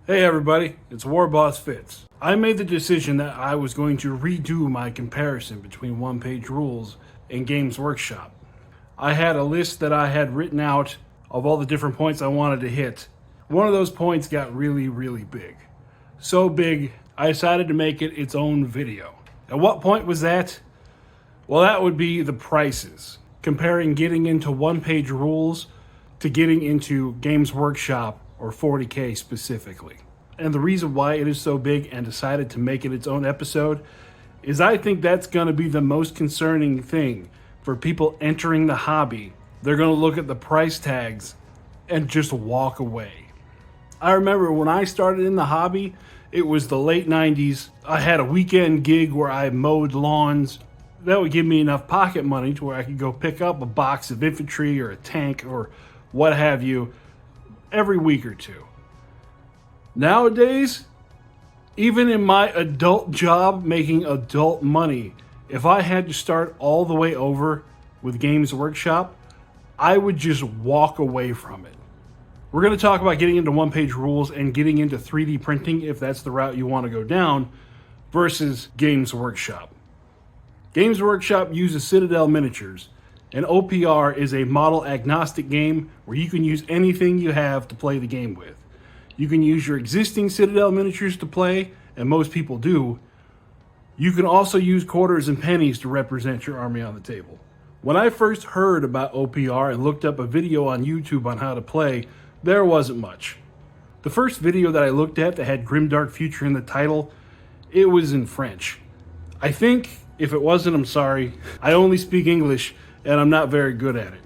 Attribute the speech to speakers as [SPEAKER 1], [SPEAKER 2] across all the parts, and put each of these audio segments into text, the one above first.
[SPEAKER 1] Hey everybody, it's Warboss Fitz. I made the decision that I was going to redo my comparison between one-page rules and Games Workshop. I had a list that I had written out of all the different points I wanted to hit. One of those points got really big. So big, I decided to make it its own video. At what point was that? Well, that would be the prices. Comparing getting into one-page rules to getting into Games Workshop or 40K specifically. And the reason why it is so big and decided to make it its own episode is I think that's going to be the most concerning thing for people entering the hobby. They're going to look at the price tags and just walk away. I remember when I started in the hobby, it was the late 90s. I had a weekend gig where I mowed lawns. That would give me enough pocket money to where I could go pick up a box of infantry or a tank or what have you every week or two. Nowadays, even in my adult job making adult money, if I had to start all the way over with Games Workshop, I would just walk away from it. We're going to talk about getting into one-page rules and getting into 3D printing if that's the route you want to go down versus Games Workshop. Games Workshop uses Citadel Miniatures, and OPR is a model agnostic game where you can use anything you have to play the game with. You can use your existing Citadel miniatures to play, and most people do. You can also use quarters and pennies to represent your army on the table. When I first heard about OPR and looked up a video on YouTube on how to play, there wasn't much. The first video that I looked at that had Grimdark Future in the title, it was in French. I think, if it wasn't, I'm sorry. I only speak English, and I'm not very good at it.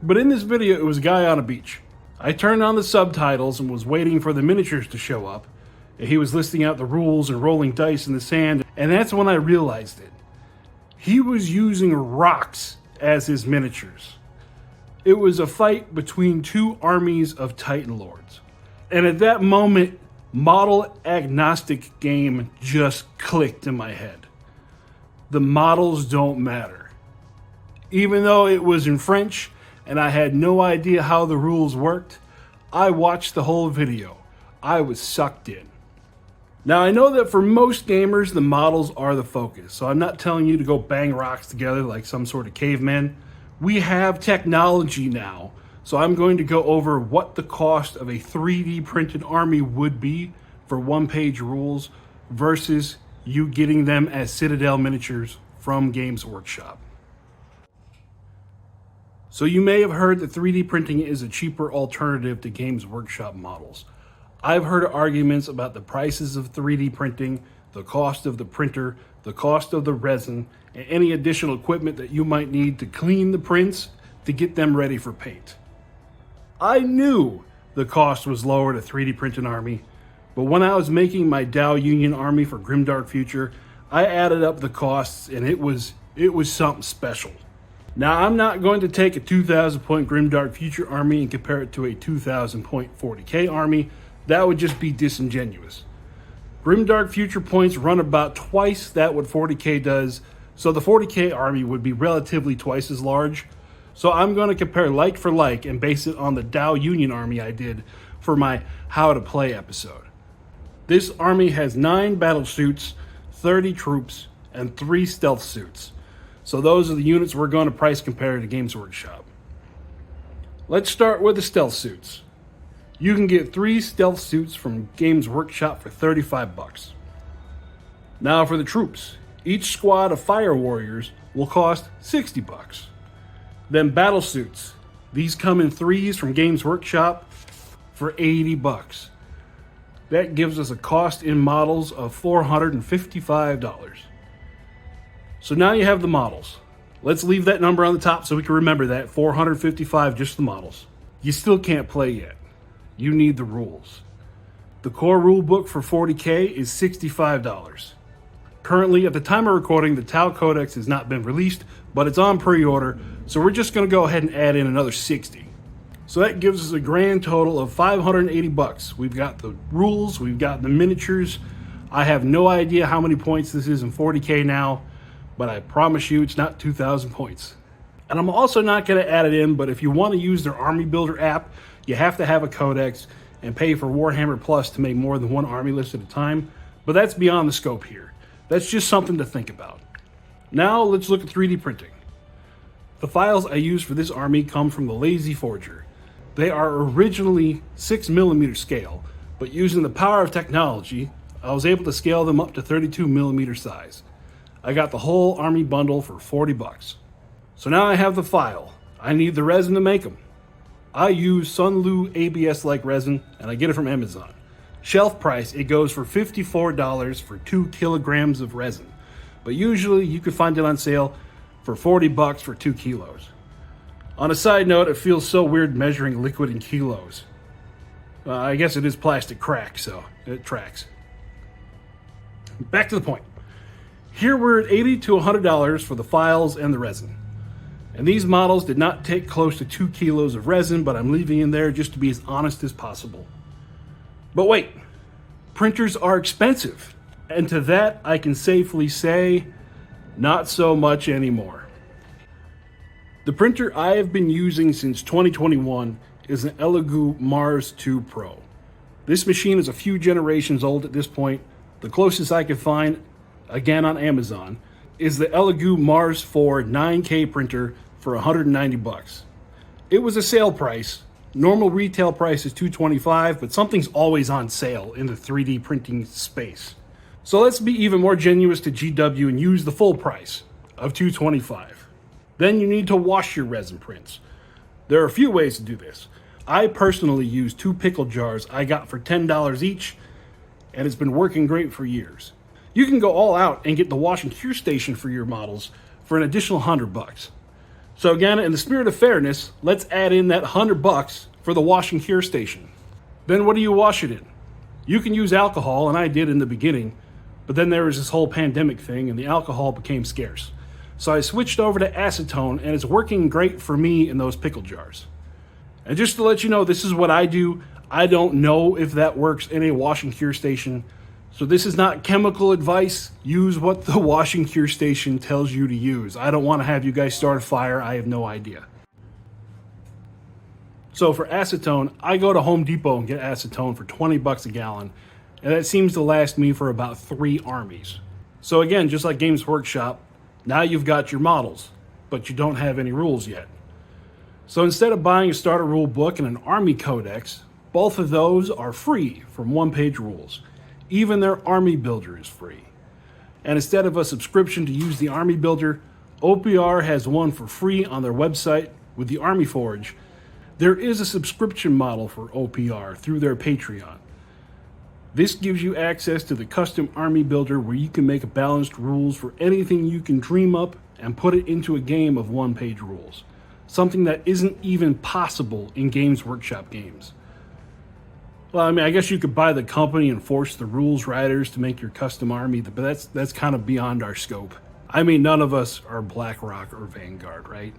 [SPEAKER 1] But in this video, it was a guy on a beach. I turned on the subtitles and was waiting for the miniatures to show up. And he was listing out the rules and rolling dice in the sand, and that's when I realized it. He was using rocks as his miniatures. It was a fight between two armies of Titan Lords. And at that moment, model agnostic game just clicked in my head. The models don't matter. Even though it was in French and I had no idea how the rules worked, I watched the whole video. I was sucked in. Now I know that for most gamers, the models are the focus, so I'm not telling you to go bang rocks together like some sort of caveman. We have technology now, so I'm going to go over what the cost of a 3D printed army would be for one-page rules versus you getting them as Citadel miniatures from Games Workshop. So you may have heard that 3D printing is a cheaper alternative to Games Workshop models. I've heard arguments about the prices of 3D printing, the cost of the printer, the cost of the resin, and any additional equipment that you might need to clean the prints to get them ready for paint. I knew the cost was lower to 3D print an army, but when I was making my Dow Union army for Grimdark Future, I added up the costs and it was something special. Now, I'm not going to take a 2,000 point Grimdark Future army and compare it to a 2,000 point 40K army. That would just be disingenuous. Grimdark Future points run about twice that what 40K does, so the 40K army would be relatively twice as large. So I'm going to compare like for like and base it on the Dow Union army I did for my How to Play episode. This army has 9 battle suits, 30 troops, and 3 stealth suits. So those are the units we're going to price compare to Games Workshop. Let's start with the stealth suits. You can get 3 stealth suits from Games Workshop for $35. Now for the troops. Each squad of fire warriors will cost $60. Then battle suits. These come in 3s from Games Workshop for $80. That gives us a cost in models of $455. So now you have the models. Let's leave that number on the top so we can remember that, $455, just the models. You still can't play yet. You need the rules. The core rule book for 40K is $65. Currently, at the time of recording, the Tau Codex has not been released, but it's on pre-order, so we're just going to go ahead and add in another $60. So that gives us a grand total of $580. We've got the rules, we've got the miniatures. I have no idea how many points this is in 40K now, but I promise you it's not 2,000 points. And I'm also not going to add it in, but if you want to use their Army Builder app, you have to have a codex, and pay for Warhammer Plus to make more than one army list at a time, but that's beyond the scope here. That's just something to think about. Now let's look at 3D printing. The files I use for this army come from the Lazy Forger. They are originally 6mm scale, but using the power of technology, I was able to scale them up to 32mm size. I got the whole army bundle for $40. So now I have the file. I need the resin to make them. I use Sunlu ABS-like resin, and I get it from Amazon. Shelf price, it goes for $54 for 2 kilograms of resin. But usually you could find it on sale for $40 for 2 kilos. On a side note, it feels so weird measuring liquid in kilos. I guess it is plastic crack, so it tracks. Back to the point. Here we're at $80 to $100 for the files and the resin. And these models did not take close to 2 kilos of resin, but I'm leaving in there just to be as honest as possible. But wait, printers are expensive. And to that, I can safely say, not so much anymore. The printer I have been using since 2021 is an Elegoo Mars 2 Pro. This machine is a few generations old at this point. The closest I could find, again on Amazon, is the Elegoo Mars 4 9K printer for $190. It was a sale price. Normal retail price is $225, but something's always on sale in the 3D printing space. So let's be even more generous to GW and use the full price of $225. Then you need to wash your resin prints. There are a few ways to do this. I personally use 2 pickle jars I got for $10 each, and it's been working great for years. You can go all out and get the wash and cure station for your models for an additional $100. So again, in the spirit of fairness, let's add in that $100 for the wash and cure station. Then what do you wash it in? You can use alcohol, and I did in the beginning, but then there was this whole pandemic thing and the alcohol became scarce. So I switched over to acetone, and it's working great for me in those pickle jars. And just to let you know, this is what I do. I don't know if that works in a wash and cure station. So this is not chemical advice. Use what the wash and cure station tells you to use. I don't want to have you guys start a fire. I have no idea. So for acetone, I go to Home Depot and get acetone for $20 a gallon. And that seems to last me for about 3 armies. So again, just like Games Workshop, now you've got your models, but you don't have any rules yet. So instead of buying a starter rule book and an army codex, both of those are free from one-page rules. Even their army builder is free. And instead of a subscription to use the army builder, OPR has one for free on their website with the Army Forge. There is a subscription model for OPR through their Patreon. This gives you access to the custom army builder where you can make balanced rules for anything you can dream up and put it into a game of one-page rules. Something that isn't even possible in Games Workshop games. Well, I mean, I guess you could buy the company and force the rules writers to make your custom army, but that's kind of beyond our scope. I mean, none of us are BlackRock or Vanguard, right?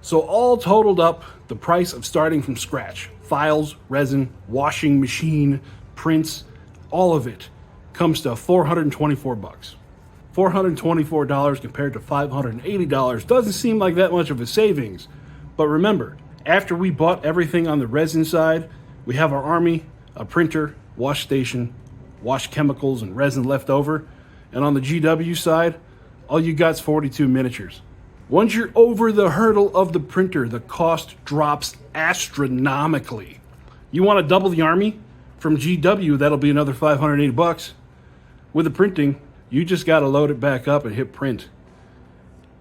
[SPEAKER 1] So all totaled up, the price of starting from scratch, files, resin, washing machine, prints, all of it comes to $424. $424 compared to $580 doesn't seem like that much of a savings. But remember, after we bought everything on the resin side, we have our army, a printer, wash station, wash chemicals, and resin left over. And on the GW side, all you got's 42 miniatures. Once you're over the hurdle of the printer, the cost drops astronomically. You want to double the army? From GW, that'll be another $580. With the printing, you just got to load it back up and hit print.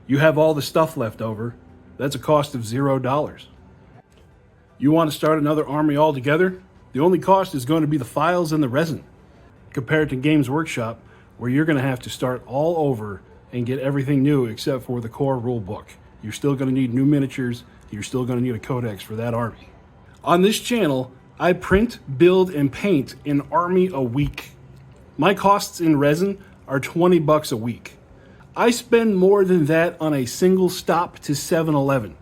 [SPEAKER 1] You have all the stuff left over. That's a cost of $0. You want to start another army altogether? The only cost is going to be the files and the resin, compared to Games Workshop, where you're going to have to start all over and get everything new except for the core rule book. You're still going to need new miniatures. You're still going to need a codex for that army. On this channel, I print, build, and paint an army a week. My costs in resin are $20 a week. I spend more than that on a single stop to 7-Eleven.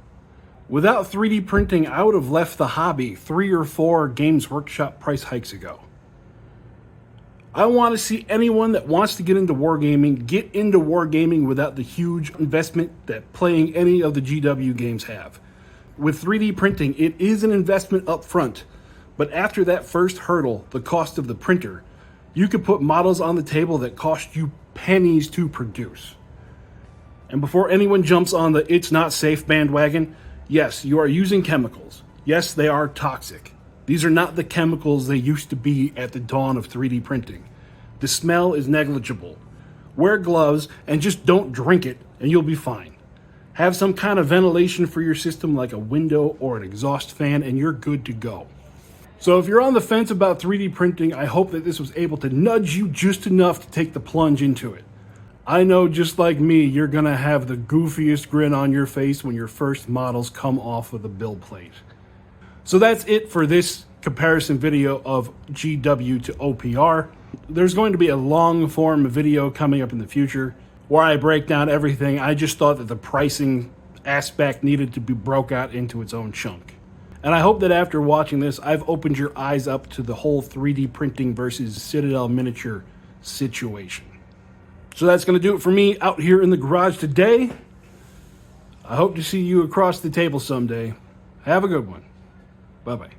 [SPEAKER 1] Without 3D printing, I would have left the hobby 3 or 4 Games Workshop price hikes ago. I want to see anyone that wants to get into wargaming get into wargaming without the huge investment that playing any of the GW games have. With 3D printing, it is an investment up front, But after that first hurdle, the cost of the printer, you could put models on the table that cost you pennies to produce. And before anyone jumps on the "it's not safe" bandwagon, yes, you are using chemicals. Yes, they are toxic. These are not the chemicals they used to be at the dawn of 3D printing. The smell is negligible. Wear gloves and just don't drink it and you'll be fine. Have some kind of ventilation for your system like a window or an exhaust fan and you're good to go. So if you're on the fence about 3D printing, I hope that this was able to nudge you just enough to take the plunge into it. I know, just like me, you're gonna have the goofiest grin on your face when your first models come off of the build plate. So that's it for this comparison video of GW to OPR. There's going to be a long form video coming up in the future where I break down everything. I just thought that the pricing aspect needed to be broke out into its own chunk. And I hope that after watching this, I've opened your eyes up to the whole 3D printing versus Citadel miniature situation. So that's going to do it for me out here in the garage today. I hope to see you across the table someday. Have a good one. Bye-bye.